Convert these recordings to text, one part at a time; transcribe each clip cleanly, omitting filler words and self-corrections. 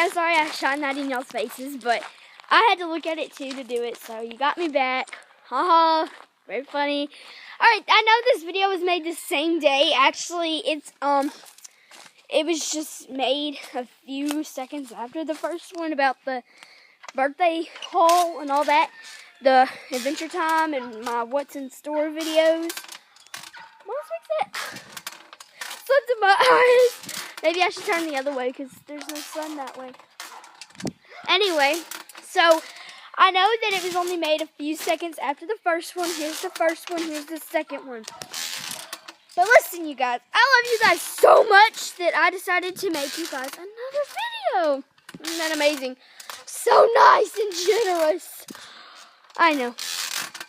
I'm sorry I shine that in y'all's faces, but I had to look at it too to do it, so you got me back. Haha, very funny. Alright, I know this video was made the same day. Actually, it was just made a few seconds after the first one about the birthday haul and all that. The Adventure Time and my What's in Store videos. Let's fix it. Sun's in my eyes. Maybe I should turn the other way because there's no sun that way. Anyway, so I know that it was only made a few seconds after the first one. Here's the first one. Here's the second one. But listen, you guys. I love you guys so much that I decided to make you guys another video. Isn't that amazing? So nice and generous. I know.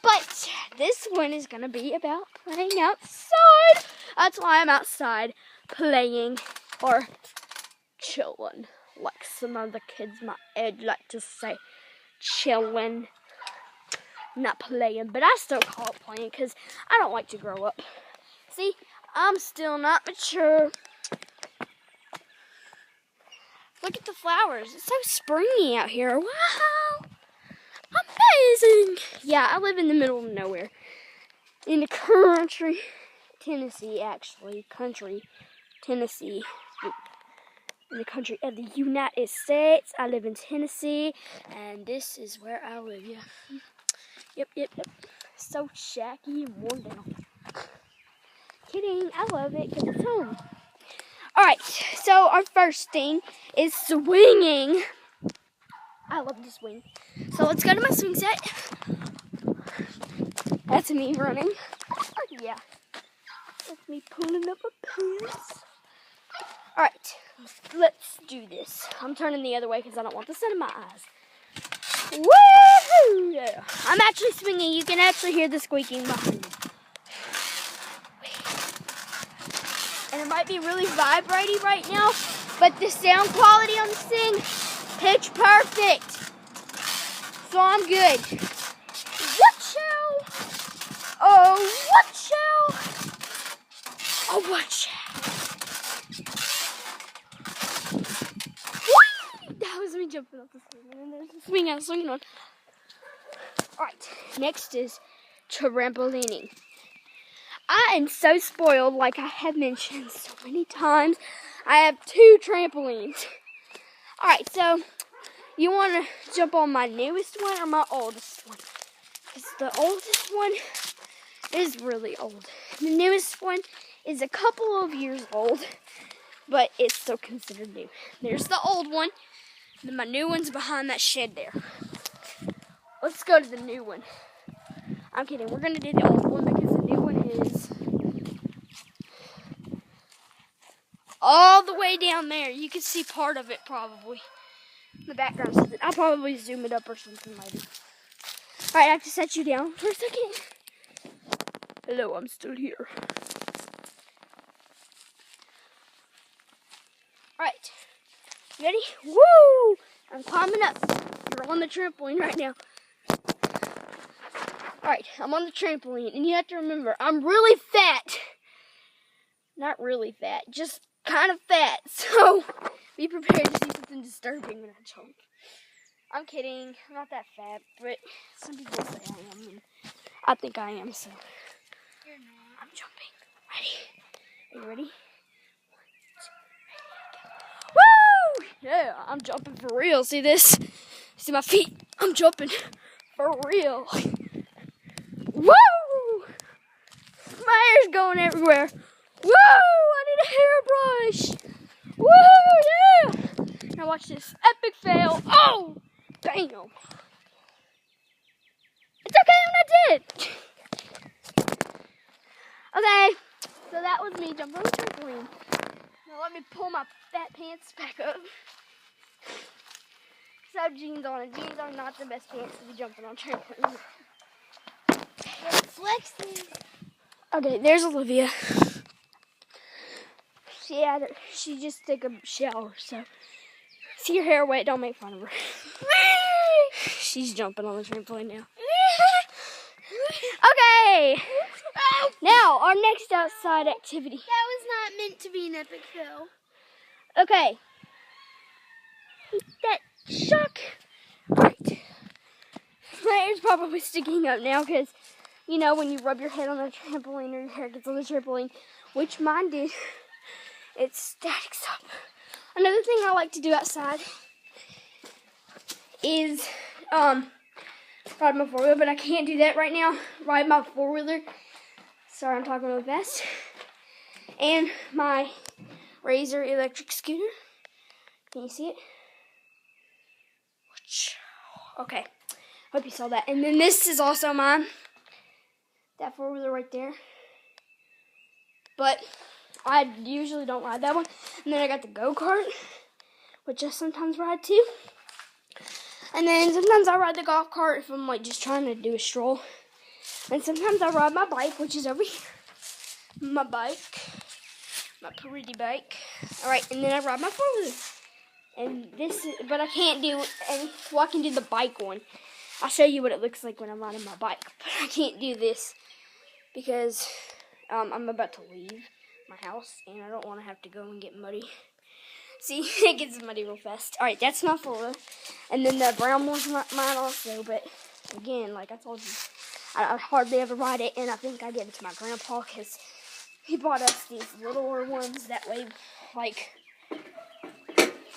But this one is going to be about playing outside. That's why I'm outside playing or chilling, like some of the kids my age like to say. Chilling. Not playing, but I still call it playing because I don't like to grow up. See, I'm still not mature. Look at the flowers. It's so springy out here. Wow. Amazing. Yeah, I live in the middle of nowhere. In the country. Tennessee, actually. Country. Tennessee. In the country of the United States. I live in Tennessee. And this is where I live. Yeah. Yep. So shacky and worn down. Kidding. I love it because it's home. Alright, so our first thing is swinging. I love to swing. So let's go to my swing set. That's me running. Oh, yeah. That's me pulling up a pants. Alright, let's do this. I'm turning the other way because I don't want the sun in my eyes. Woohoo! Yeah. I'm actually swinging. You can actually hear the squeaking behind me. And it might be really vibrating right now, but the sound quality on this thing, pitch perfect. So I'm good. Watch out! Oh, watch out! Oh, watch out! Whee! That was me jumping off the swing, and then there's the swing I was swinging on. Alright, next is trampolining. I am so spoiled, like I have mentioned so many times. I have 2 trampolines. Alright, so you want to jump on my newest one or my oldest one? Because the oldest one is really old. The newest one is a couple of years old, but it's still considered new. There's the old one, and then my new one's behind that shed there. Let's go to the new one. I'm kidding, we're going to do the old one because the new one is all the way down there. You can see part of it probably. The background says it. I'll probably zoom it up or something later. Alright, I have to set you down for a second. Hello, I'm still here. Alright. Ready? Woo! I'm climbing up. You're on the trampoline right now. Alright, I'm on the trampoline, and you have to remember, I'm really fat. Not really fat, just kind of fat. So, be prepared to see something disturbing when I jump. I'm kidding, I'm not that fat, but some people say I am, and I think I am, so. You're not. I'm jumping. Ready? Are you ready? 1, 2, 3, go. Woo! Yeah, I'm jumping for real. See this? See my feet? I'm jumping for real. Woo! My hair's going everywhere. Woo! I need a hairbrush. Woo! Yeah! Now watch this epic fail. Oh! Damn. It's okay when I did. Okay, so that was me jumping on the trampoline. Now let me pull my fat pants back up. Because I have jeans on, and jeans are not the best pants to be jumping on trampoline. Flexing. Okay, there's Olivia. She just took a shower, so see her hair wet, don't make fun of her. She's jumping on the trampoline now. Okay, now our next outside activity. That was not meant to be an epic fail. Okay, that shock. Right. My hair's probably sticking up now because, you know, when you rub your head on the trampoline or your hair gets on the trampoline, which mine did, it statics up. Another thing I like to do outside is ride my four-wheeler, but I can't do that right now. Ride my four-wheeler. Sorry, I'm talking really fast. And my Razor electric scooter. Can you see it? Okay. Hope you saw that. And then this is also mine. That four-wheeler right there. But I usually don't ride that one. And then I got the go-kart, which I sometimes ride too. And then sometimes I ride the golf cart if I'm like just trying to do a stroll. And sometimes I ride my bike, which is over here. My bike. My pretty bike. Alright, and then I ride my four-wheeler. And this is, but I can't do any, well, I can do the bike one. I'll show you what it looks like when I'm riding my bike. But I can't do this because I'm about to leave my house and I don't want to have to go and get muddy. See, it gets muddy real fast. Alright, that's my four-wheeler. And then the brown one's mine also, but again, like I told you, I hardly ever ride it, and I think I gave it to my grandpa because he bought us these littler ones. That way, like,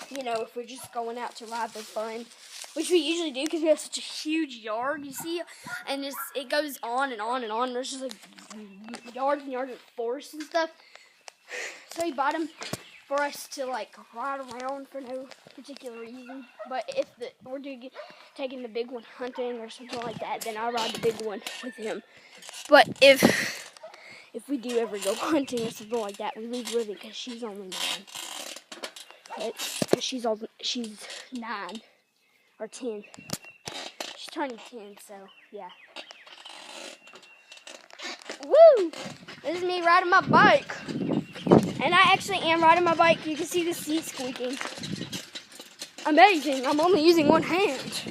you know, if we're just going out to ride for fun, which we usually do because we have such a huge yard, you see, and it goes on and on and on. There's just like yards and yards of forest and stuff. So he bought them for us to like ride around for no particular reason. But if we're taking the big one hunting or something like that, then I'll ride the big one with him. But if we do ever go hunting or something like that, we leave Livy because she's only 9. Because she's 9 or 10. She's turning 10, so yeah. Woo! This is me riding my bike. And I actually am riding my bike. You can see the seat squeaking. Amazing. I'm only using one hand.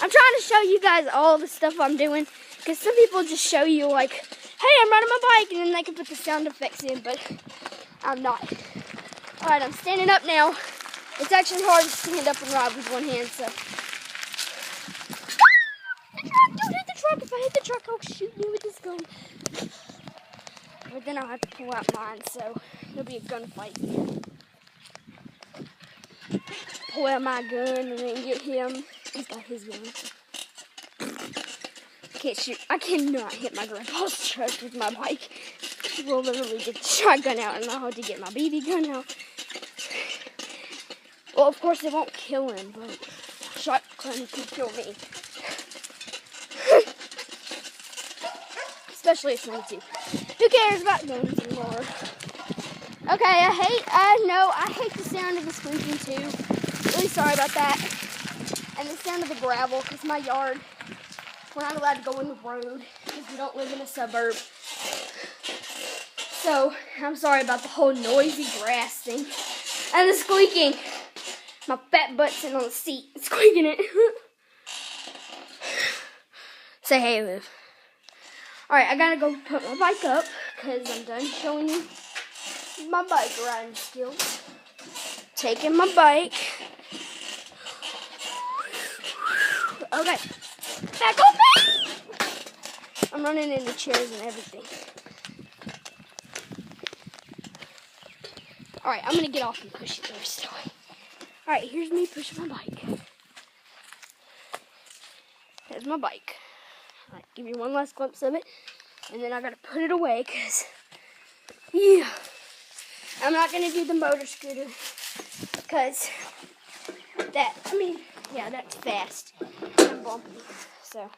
I'm trying to show you guys all the stuff I'm doing. Because some people just show you like, hey, I'm riding my bike. And then they can put the sound effects in. But I'm not. Alright, I'm standing up now. It's actually hard to stand up and ride with one hand. So. Don't hit the truck. If I hit the truck, I'll shoot you with this gun. But then I'll have to pull out mine, so it'll be a gunfight. Pull out my gun and then get him. He's got his gun. I can't shoot. I cannot hit my grandpa's truck with my bike. We'll literally get the shotgun out and I'll have to get my BB gun out. Well, of course it won't kill him, but shotgun could kill me. Especially if it's me too. Who cares about guns anymore? Okay, I hate the sound of the squeaking too. Really sorry about that. And the sound of the gravel, because my yard, we're not allowed to go in the road, because we don't live in a suburb. So, I'm sorry about the whole noisy grass thing. And the squeaking. My fat butt sitting on the seat, squeaking it. Say hey, Liv. Alright, I gotta go put my bike up because I'm done showing you my bike riding skills. Taking my bike. Okay, back on me! I'm running into chairs and everything. Alright, I'm gonna get off and push it the rest of the way. Alright, here's me pushing my bike. There's my bike. Alright, give you one last glimpse of it. And then I gotta put it away because, yeah. I'm not gonna do the motor scooter because that's fast and bumpy. So,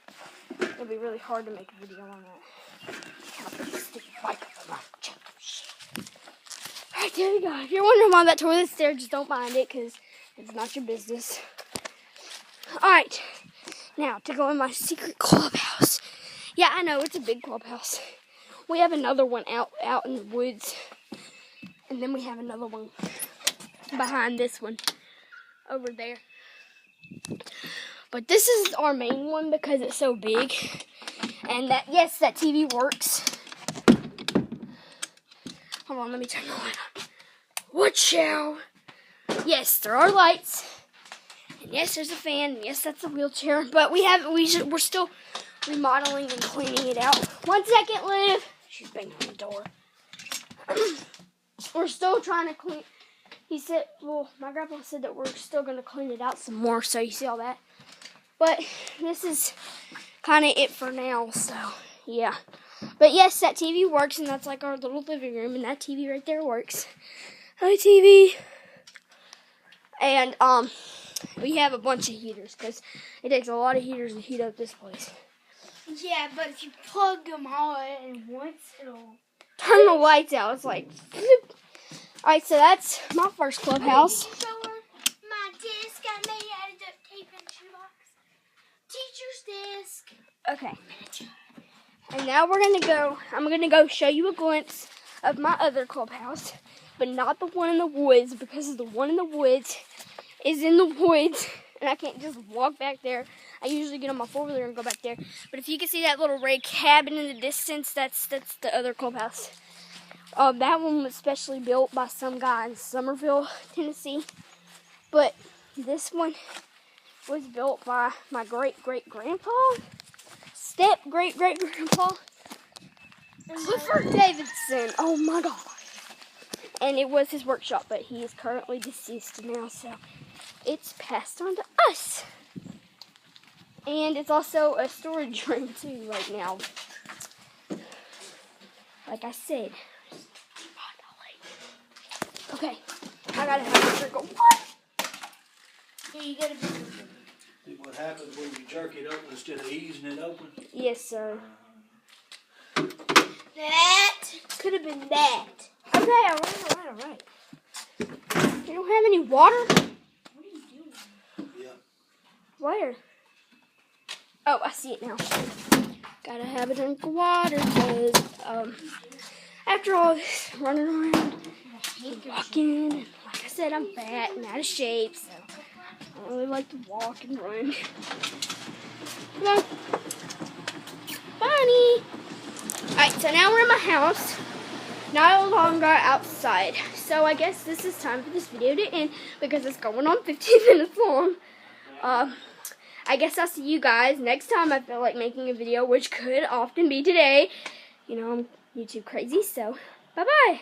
it'll be really hard to make a video on that. I'll put the stupid bike up on my check. Alright, there you go. If you're wondering why that toilet's there, just don't mind it because it's not your business. Alright. Now, to go in my secret clubhouse. Yeah, I know, it's a big clubhouse. We have another one out in the woods. And then we have another one behind this one over there. But this is our main one because it's so big. And that TV works. Hold on, let me turn the light on. Watch out! yes, there are lights. And yes, there's a fan. And yes, that's a wheelchair. But we're still remodeling and cleaning it out. 1 second, Liv. She's banging on the door. We're still trying to clean. He said, well, my grandpa said that we're still going to clean it out some more. So you see all that. But this is kind of it for now. So, yeah. But yes, that TV works. And that's like our little living room. And that TV right there works. Hi, TV. And, we have a bunch of heaters because it takes a lot of heaters to heat up this place. Yeah, but if you plug them all in once, it'll turn the lights out. It's like, alright, so that's my first clubhouse. My disc I made out of duct tape and shoebox. Teacher's disc. Okay. And now I'm gonna go show you a glimpse of my other clubhouse, but not the one in the woods, because the one in the woods is in the woods, and I can't just walk back there. I usually get on my 4-wheeler and go back there. But if you can see that little red cabin in the distance, that's the other clubhouse. That one was specially built by some guy in Summerville, Tennessee. But this one was built by my great-great-grandpa, step-great-great-grandpa, Clifford Davidson. Oh my God. And it was his workshop, but he is currently deceased now, so it's passed on to us. And it's also a storage room too right now. Like I said. Okay, I gotta have a drink of water. Yeah, you gotta be. See what happens when you jerk it open instead of easing it open? Yes, sir. That Could have been that. Okay, alright. You don't have any water? What are you doing? Yeah. Where? Oh, I see it now. Gotta have a drink of water because, after all this running around, walking, and like I said, I'm fat and out of shape, so I don't really like to walk and run. Come on. Bunny! Alright, so now we're in my house. No longer outside. So I guess this is time for this video to end because it's going on 15 minutes long. I guess I'll see you guys next time I feel like making a video, which could often be today. You know, I'm YouTube crazy, so bye-bye.